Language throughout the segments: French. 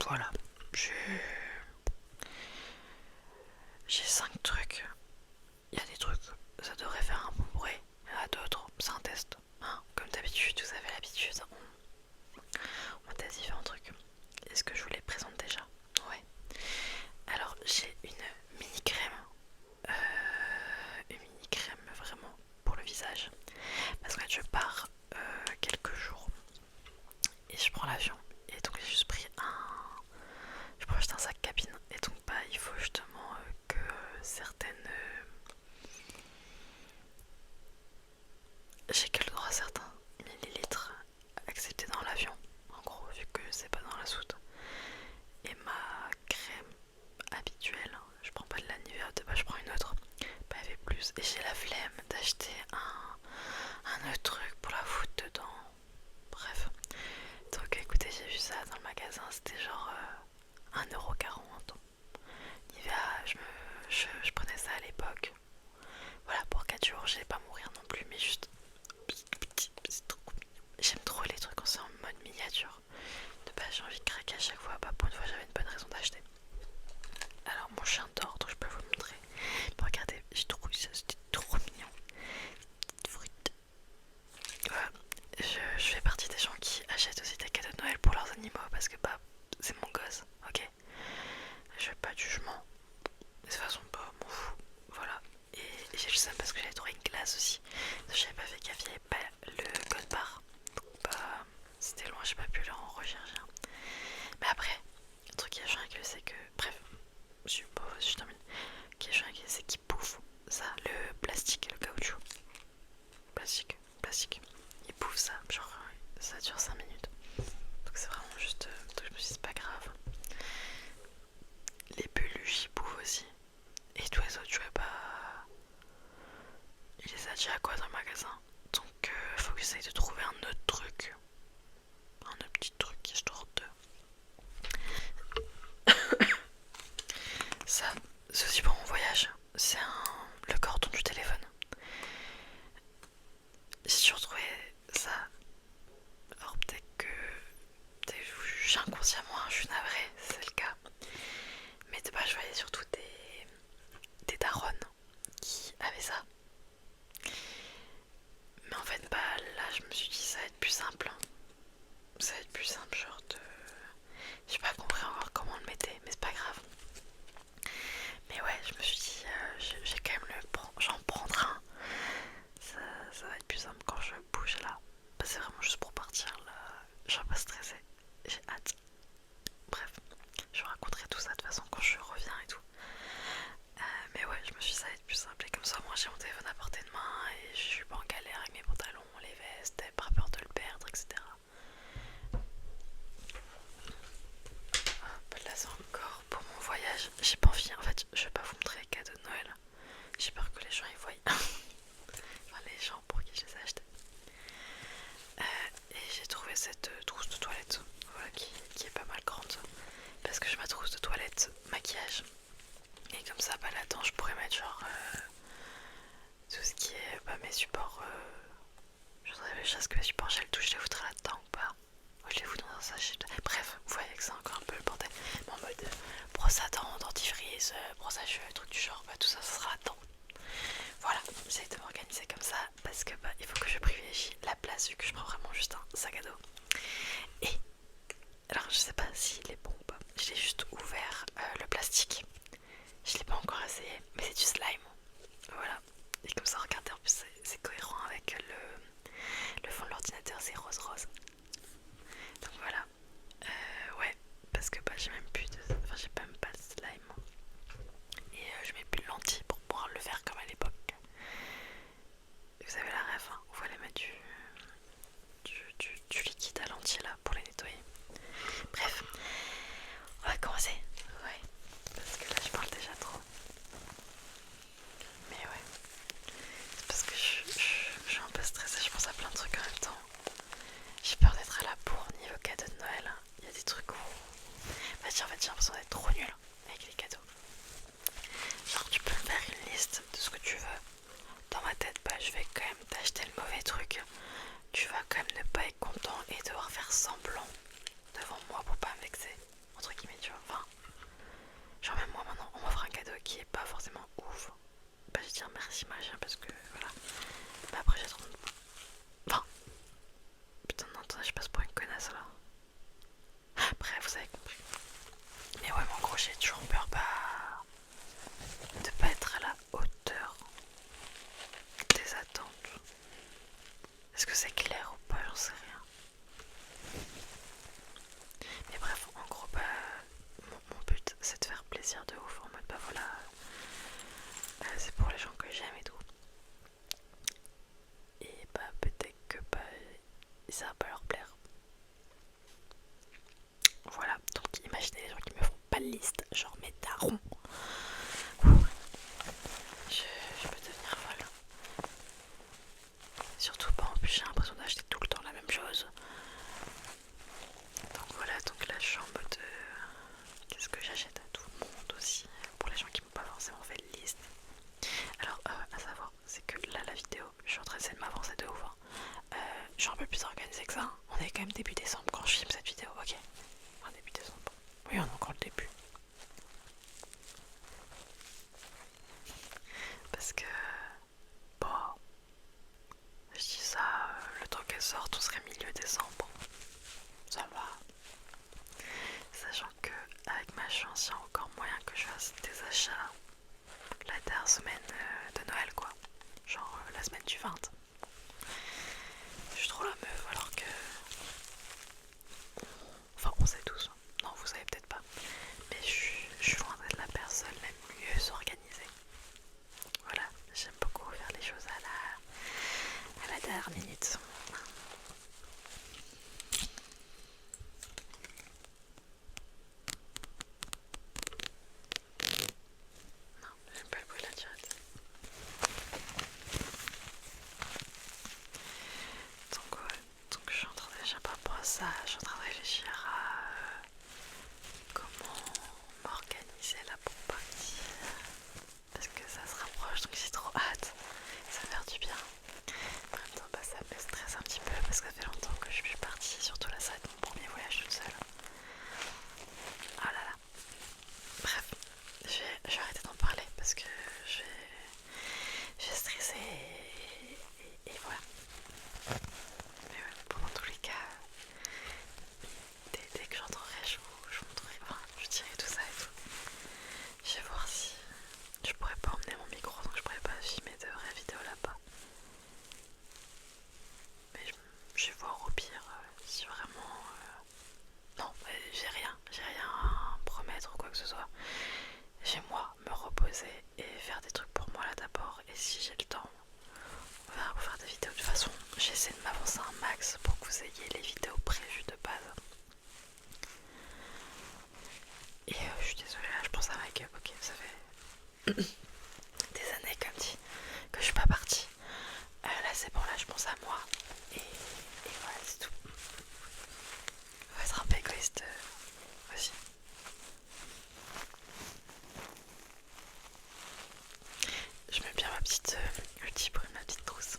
Voilà, j'ai j'ai 5 trucs. Il y a des trucs, ça devrait faire un bon bruit. Il y en a d'autres, c'est un test. Hein, comme d'habitude, vous avez l'habitude, on teste différents trucs. Est-ce que je vous les présente déjà? Ouais. Alors, j'ai une mini crème. Une mini crème vraiment pour le visage. Parce que je pars quelques jours et je prends l'avion. Et donc, j'ai juste pris un. Je prends juste un sac cabine. Et donc, bah, il faut justement que certaines. J'ai que le droit à certains millilitres acceptés dans l'avion. En gros, vu que c'est pas dans la soute. Et ma crème habituelle, je prends pas de la Nivea, bah, je prends une autre. Bah, elle fait plus. Et j'ai la flemme d'acheter un autre truc pour la foutre dedans. Bref. Donc écoutez, j'ai vu ça dans le magasin, c'était genre 1,40 €. Nivea, je prenais ça à l'époque. Voilà, pour 4 jours, je vais pas mourir non plus, mais juste. C'est trop mignon. J'aime trop les trucs quand c'est en mode miniature. De base, j'ai envie de craquer à chaque fois. Bah, pour une fois, j'avais une bonne raison d'acheter. Alors, mon chien dort, donc je peux vous le montrer. Mais regardez, j'ai trouvé ça, c'était trop mignon. Fruit. Voilà. Je fais partie des gens qui achètent aussi des cadeaux de Noël pour leurs animaux parce que bah c'est mon gosse, ok. Je fais pas de jugement. De toute façon, bah m'en fous. Voilà. Et j'ai le seum parce que j'avais trouvé une glace aussi. J'avais pas fait gaffe, il n'y avait pas le code barre. Donc bah c'était loin, j'ai pas pu le en rechercher un. Mais après, le truc qui est chiant avec eux, c'est que. Bref, je termine. Ce qui est chiant avec eux, c'est qu'ils bouffent ça, le plastique, le caoutchouc. Plastique. Ils bouffent ça, genre ça dure 5 minutes. Donc c'est vraiment juste. Donc je me suis dit, c'est pas grave. Les peluches, ils bouffent aussi. Et tous les autres, je sais pas. Il les a déjà à quoi dans le magasin. Donc faut que j'essaye de trouver un autre truc. Un autre petit truc histoire de. Ça, c'est aussi pour mon voyage. C'est le cordon du téléphone. J'ai toujours trouvé ça. Alors peut-être inconsciemment, je suis navrée, c'est le cas. Mais de base, je voyais surtout des daronnes qui avaient ça. Mais en fait, bah là, je me suis dit, ça va être plus simple. Ça va être plus simple, genre de. J'ai pas compris encore comment on le mettait, mais c'est pas grave. Mais ouais, je me suis dit, j'ai quand même j'en prendre un. Ça va être plus simple quand je bouge là. Bah, c'est vraiment juste pour partir là. Je vais pas stresser. J'ai hâte. Bref, je vous raconterai tout ça de toute façon quand je reviens et tout. Mais ouais, je me suis dit ça va être plus simple. Et comme ça, moi j'ai mon téléphone à portée de main et je suis pas en galère avec mes pantalons, les vestes, pas peur de le perdre, etc. Hop, là c'est encore pour mon voyage. J'ai pas envie, en fait, je vais pas vous montrer les cadeaux de Noël. J'ai peur que les gens y voient. Enfin, les gens pour qui je les ai achetés. Et j'ai trouvé cette trousse de toilette, voilà, qui est pas mal grande. Parce que j'ai ma trousse de toilette maquillage. Et comme ça, bah là-dedans, je pourrais mettre genre tout ce qui est mes supports. Je réfléchir que mes supports gel douche, je les foutrais là-dedans ou pas. Ou je les fous dans un sachet. Bref, vous voyez que c'est encore un peu le bordel. Mais en mode brosse à dents, dentifrice, brosse à cheveux, truc du genre, bah tout ça, ça sera là-dedans. Voilà, j'essaie de m'organiser comme ça parce que bah il faut que je privilégie la place vu que je prends vraiment juste un sac à dos. Et alors je sais pas s'il est bon ou pas. Je l'ai juste ouvert le plastique. Je l'ai pas encore essayé, mais c'est du slime. Voilà. Et comme ça, regardez, en plus c'est cohérent avec le fond de l'ordinateur, c'est rose rose. Donc voilà. tu vois. Enfin, genre même moi maintenant, on m'offre un cadeau qui est pas forcément ouf. Bah je vais dire merci machin parce que voilà. Mais après j'ai trop... Enfin, putain non, attendez, je passe pour une connasse là. Bref, vous avez compris. Mais ouais, mais en gros j'ai toujours peur de pas être à la hauteur des attentes. Est-ce que c'est clair ou pas? J'en sais rien. Mais bref, en gros, bah, mon but c'est de faire plaisir de ouf. En mode, bah voilà, c'est pour les gens que j'aime et tout. Et bah, peut-être que bah, ça va pas leur plaire. Voilà, donc imaginez les gens qui me font pas de liste, genre mes darons. Je peux devenir folle. Surtout pas, en plus j'ai l'impression d'acheter tout le temps la même chose. Donc voilà, donc là je suis en mode qu'est-ce que j'achète à tout le monde aussi, pour les gens qui m'ont pas forcément fait de liste. Alors à savoir, c'est que là la vidéo, je suis en train d'essayer de m'avancer de ouf. Hein. Je suis un peu plus organisée que ça. Hein. On est quand même début décembre quand je filme cette vidéo, ok. Enfin début décembre. Oui, on est encore le début. Parce que bon, je dis ça, le temps qu'elle sorte, on serait milieu décembre. Ça va. Sachant que avec ma chance, il y a encore moyen que je fasse des achats la dernière semaine de Noël quoi. Genre la semaine du 20. Je suis trop la meuf alors que... Enfin on sait tous. Non vous savez peut-être pas. Mais je suis loin d'être la personne la mieux organisée. Voilà, j'aime beaucoup faire les choses à la dernière minute. Non, j'aime pas le bruit de la tirette. Donc ouais, donc je suis en train de réfléchir par rapport à ça, je suis en train de réfléchir à comment m'organiser là pour partir. Parce que ça se rapproche, donc j'ai trop hâte. Ça va faire du bien. En même temps, bah, ça me stresse un petit peu parce que ça fait longtemps que je suis partie. Surtout là, ça va être mon premier voyage toute seule. Oh là là. Bref, je vais arrêter d'en parler parce que je vais stresser et voilà. Mais ouais, bon, dans tous les cas, dès que j'entendrai, je vous montrerai, enfin, je dirai tout ça et tout. Je vais voir si je pourrais pas emmener mon micro, donc je pourrais pas filmer de vraies vidéos là-bas. Mais je vais voir au pire si vraiment... Non, j'ai rien à promettre ou quoi que ce soit. J'ai moi me reposer et faire des trucs pour moi là d'abord. Et si j'ai le temps, on va vous faire des vidéos. De toute façon, j'essaie de m'avancer un max pour que vous ayez les vidéos prévues de base. Et je suis désolée, là je pense à make-up, ok, ça fait des années comme dit que je suis pas partie. Là c'est bon, là je pense à moi. Et voilà, c'est tout. Faut être un peu égoïste aussi. Je mets bien ma petite multi-brume, ma petite trousse.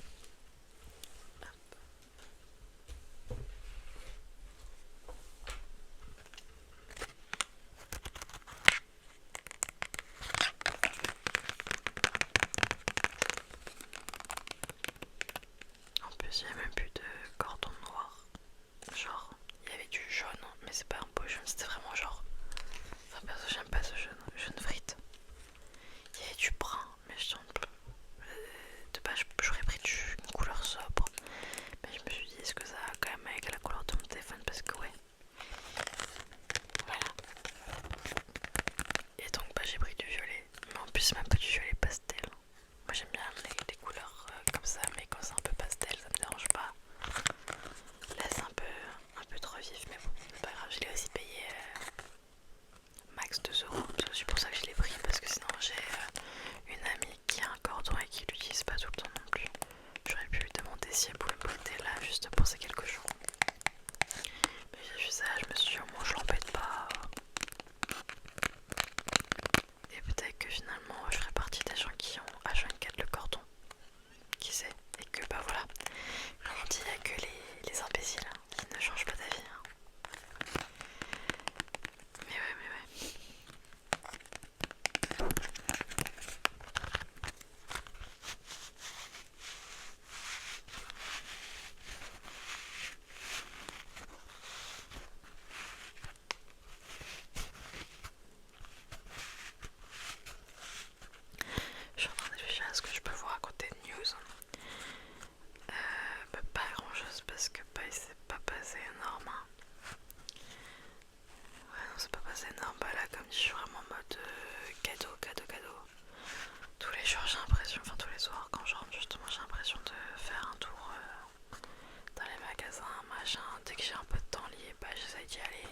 les soirs quand je rentre justement j'ai l'impression de faire un tour dans les magasins, machin. Dès que j'ai un peu de temps libre, bah j'essaye d'y aller.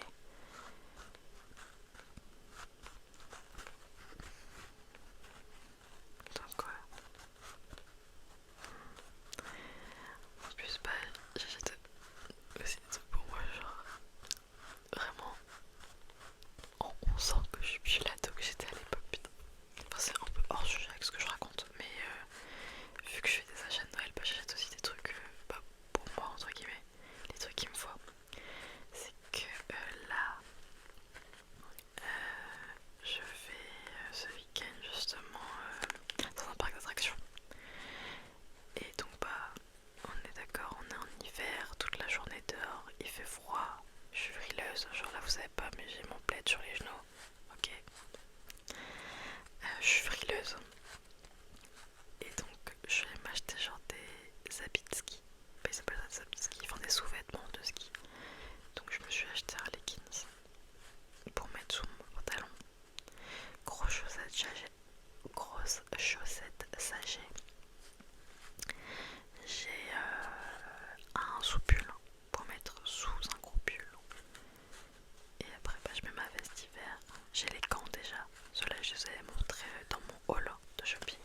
Donc ouais. En plus bah j'achète aussi des trucs pour moi genre vraiment on sent que je suis plus l'ado que j'étais à l'époque putain. Enfin c'est un peu hors sujet avec ce que je raconte mais vu que je fais des achats de Noël bah j'achète aussi des trucs bah, pour moi entre guillemets. Les trucs qu'il me faut. C'est que là je vais ce week-end justement dans un parc d'attractions. Et donc bah on est d'accord, on est en hiver, toute la journée dehors, il fait froid, je suis frileuse, genre là vous savez pas mais j'ai mon plaid sur les genoux, ok. Je suis frileuse. Et donc je vais m'acheter genre des habits de ski. Bah, ils s'appellent ça des habits de ski, enfin des sous-vêtements de ski. Donc je me suis acheté un leggings pour mettre sous mon pantalon. Grosses chaussettes sachets. J'ai un sous-pull pour mettre sous un gros pull. Et après bah, je mets ma veste d'hiver. J'ai les gants déjà. Ceux-là je les ai montrés dans mon haul de shopping.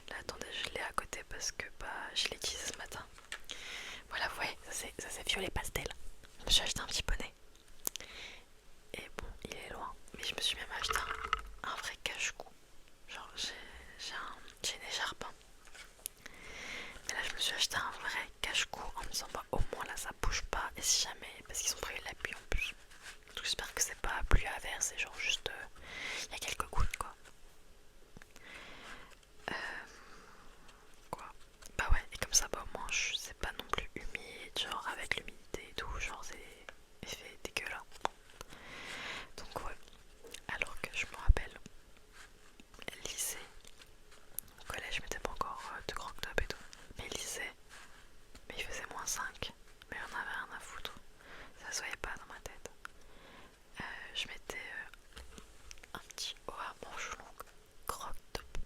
Là attendez je l'ai à côté parce que bah je l'ai utilisé ce matin. Voilà vous voyez ça c'est violet pastel. Je me suis acheté un petit bonnet. Et bon il est loin. Mais je me suis même acheté un vrai cache-cou. Genre j'ai une écharpe. Mais là je me suis acheté un vrai cache-cou en me disant bah au moins là ça bouge pas. Et si jamais, parce qu'ils ont prévu la pluie en plus. Donc j'espère que c'est pas pluie à verre, c'est genre juste il y a quelques gouttes quoi. Quoi. Bah ouais, et comme ça bah au moins c'est pas non plus humide, genre avec l'humidité et tout, genre c'est effet dégueu là. Donc ouais, alors que je me rappelle, lycée, au collège je mettais pas encore de crop top et tout, mais lycée, mais il faisait -5, mais on avait rien à foutre, ça se voyait pas dans ma tête. Je mettais un petit haut à manches longues, crop top,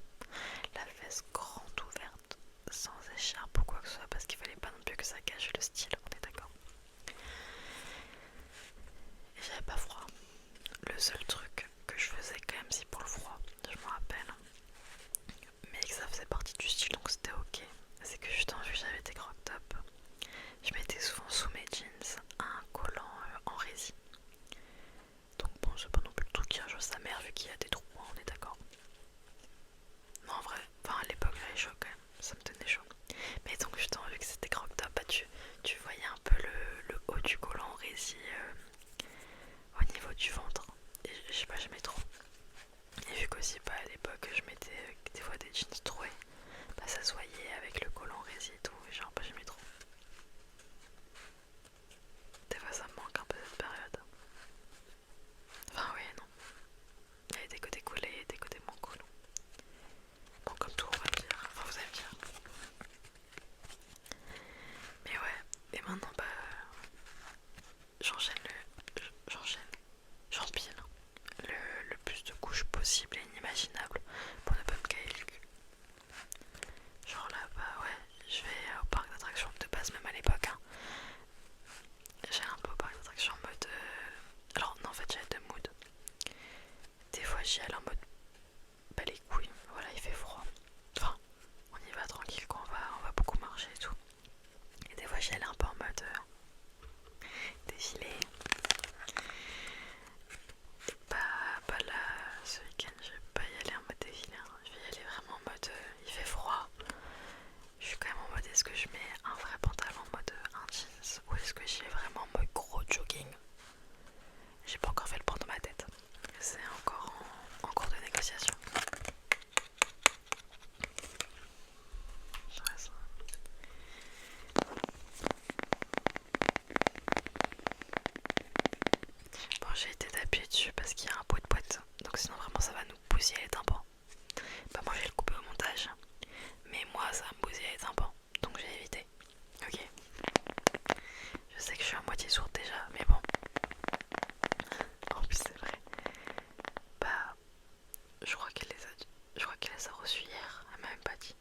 la veste grande ouverte, sans écharpe ou quoi que ce soit, parce qu'il fallait pas non plus que ça cache le style, on est d'accord. Et j'avais pas froid. Le seul truc que je faisais quand même, si pour le froid, je me rappelle, mais que ça faisait partie du style donc c'était ok, c'est que justement vu que j'avais des crop tops, je mettais souvent sous mes jeans un collant en résine. Donc bon c'est pas non plus le truc qui injure sa mère vu qu'il y a des trous, on est d'accord. Non en vrai, enfin à l'époque j'avais chaud quand même, ça me tenait chaud. Mais donc justement vu que c'était crop top, bah, tu voyais un peu le haut du collant en résine au niveau du ventre. Et je sais pas, j'aimais trop. Et vu qu'aussi bah, à l'époque je mettais des fois des jeans troués, bah ça se voyait avec le collant résine et tout, et genre bah j'aimais trop. Des fois ça me manque un peu cette période. Enfin oui non. Il y avait des côtés cool et des côtés moins cool. Bon comme tout on va dire, enfin vous allez me dire. Mais ouais, et maintenant bah j'enchaîne j'empile le plus de couches possible et inimaginable pour ne pas me cailler le cul. Genre là bah ouais, je vais au parc d'attractions de base même à l'époque hein. J'allais un peu au parc d'attractions en mode alors non en fait j'avais deux moods. Des fois j'y allais en mode bah les couilles, voilà il fait froid. Enfin on y va tranquille quoi, on va beaucoup marcher et tout. Et des fois j'y allais un peu en mode défilé. Et bah là ce week-end je vais pas y aller en mode défilé hein. Je vais y aller vraiment en mode il fait froid. Je suis quand même en mode est-ce que je mets un vrai pantalon en mode un jeans ou est-ce que j'y vais vraiment en mode gros jogging. J'ai pas encore fait le point dans ma tête. C'est encore en cours de négociation. Bon j'ai été d'appuyer dessus parce qu'il y a un pot de boîte. Donc sinon vraiment ça va nous bousiller les tympans. Bah moi je vais le couper au montage. Mais moi ça va me bousiller les tympans. Donc j'ai évité. Ok. Je sais que je suis à moitié sourde déjà. Mais bon. En plus c'est vrai. Bah je crois qu'elle les a reçus hier. Elle m'a même pas dit.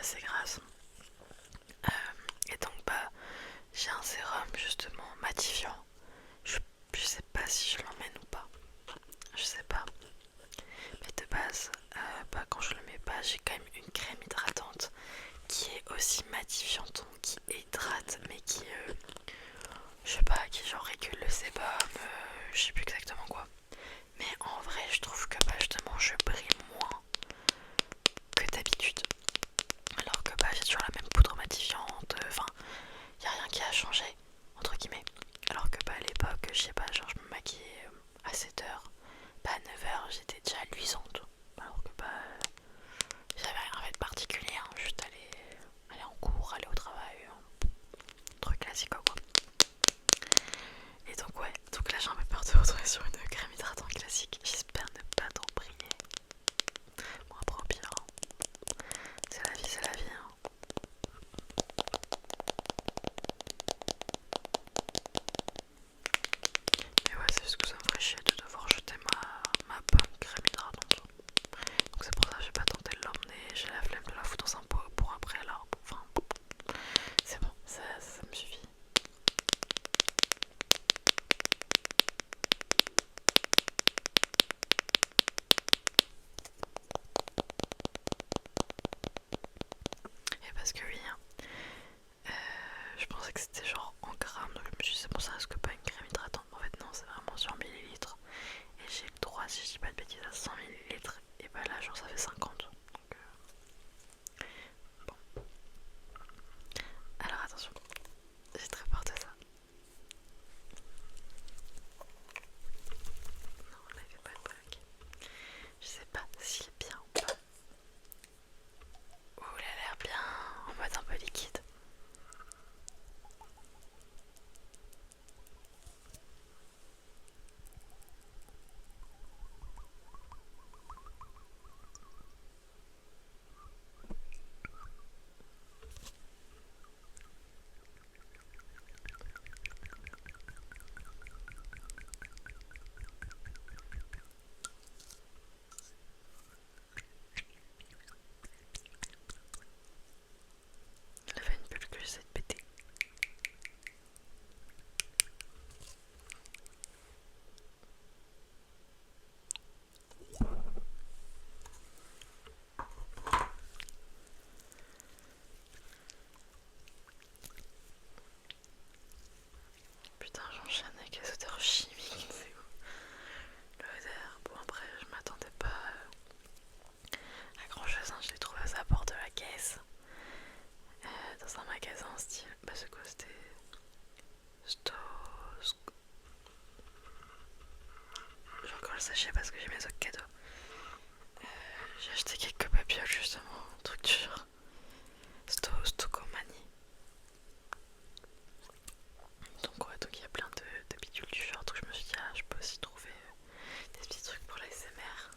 c'est grave. Et donc bah j'ai un sérum justement matifiant. Je, je sais pas si je l'emmène ou pas. Je sais pas. Mais de base, bah, quand je le mets pas, j'ai quand même une crème hydratante qui est aussi matifiante, donc qui hydrate, mais qui, je sais pas, qui genre régule le sébum, je sais plus exactement quoi. Mais en vrai, je trouve que bah, justement, je brille moins que d'habitude. Alors que bah, j'ai toujours la même poudre matifiante, enfin, y a rien qui a changé, entre guillemets. Alors que bah, à l'époque, je sais pas, genre je me maquillais à 7h, bah à 9h, j'étais déjà luisante. Alors que bah, j'avais rien fait de particulier, hein, juste aller en cours, aller au travail, truc classique quoi. Et donc ouais, donc là j'ai un peu peur de retrouver sur une crème hydratante classique. J'espère ne pas trop briller. Bon après au pire, hein. C'est la vie, c'est la vie. Hein. Mais ouais, c'est juste que ça me ferait chier de devoir jeter ma bonne crème hydratante. Donc c'est pour ça que j'ai pas tenté de l'emmener. J'ai la flemme de la foutre dans un pot pour après là. Enfin, c'est bon, ça me suffit. Et parce que oui, hein, je pensais que c'était genre en grammes, donc je me suis dit c'est bon ça risque pas une crème hydratante, mais en fait non c'est vraiment sur millilitres. Et j'ai le droit si je dis pas de bêtises à 100 millilitres, et bah là genre ça fait 50. Donc bon. Alors attention, j'ai très peur de ça. Non là il fait pas de blague. Je sais pas s'il est bien ou pas. Oh il a l'air bien, en mode un peu liquide. Il a fait une bulle que j'essaie de péter. Putain j'enchaîne avec les odeurs chimiques, c'est ouf. L'odeur, bon après je m'attendais pas à grand chose, hein. Je l'ai trouvé aux abords de la caisse. Dans un magasin style, bah c'est quoi, c'était Sto... J'ai encore le sachet parce que j'ai mes autres cadeaux. J'ai acheté quelques papillotes justement, un truc du genre Stocomanie. Donc ouais, donc il y a plein de bidules du genre, donc je me suis dit ah je peux aussi trouver des petits trucs pour la SMR.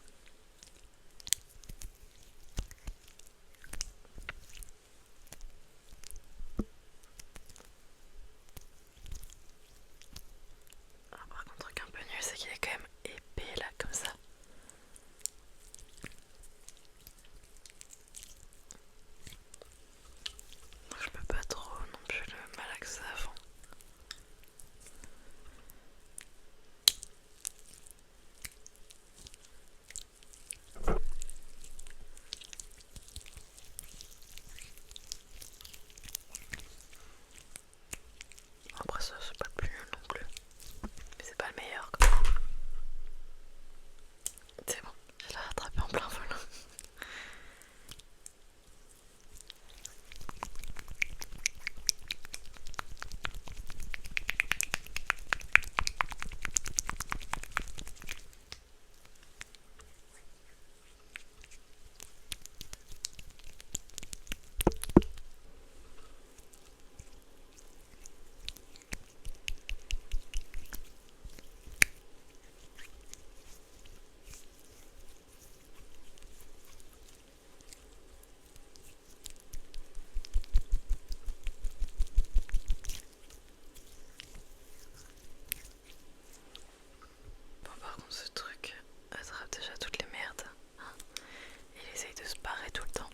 Ah, par contre, un truc un peu nul, c'est qu'il est quand même épais là, comme ça. Donc je peux pas trop non plus le malaxer avant. Après ça, c'est pas le plus nul non plus. Mais c'est pas le meilleur quoi. C'est bon, je l'ai rattrapé en plein vol. Bon, par contre, ce truc attrape déjà toutes les merdes. Il essaye de se barrer tout le temps.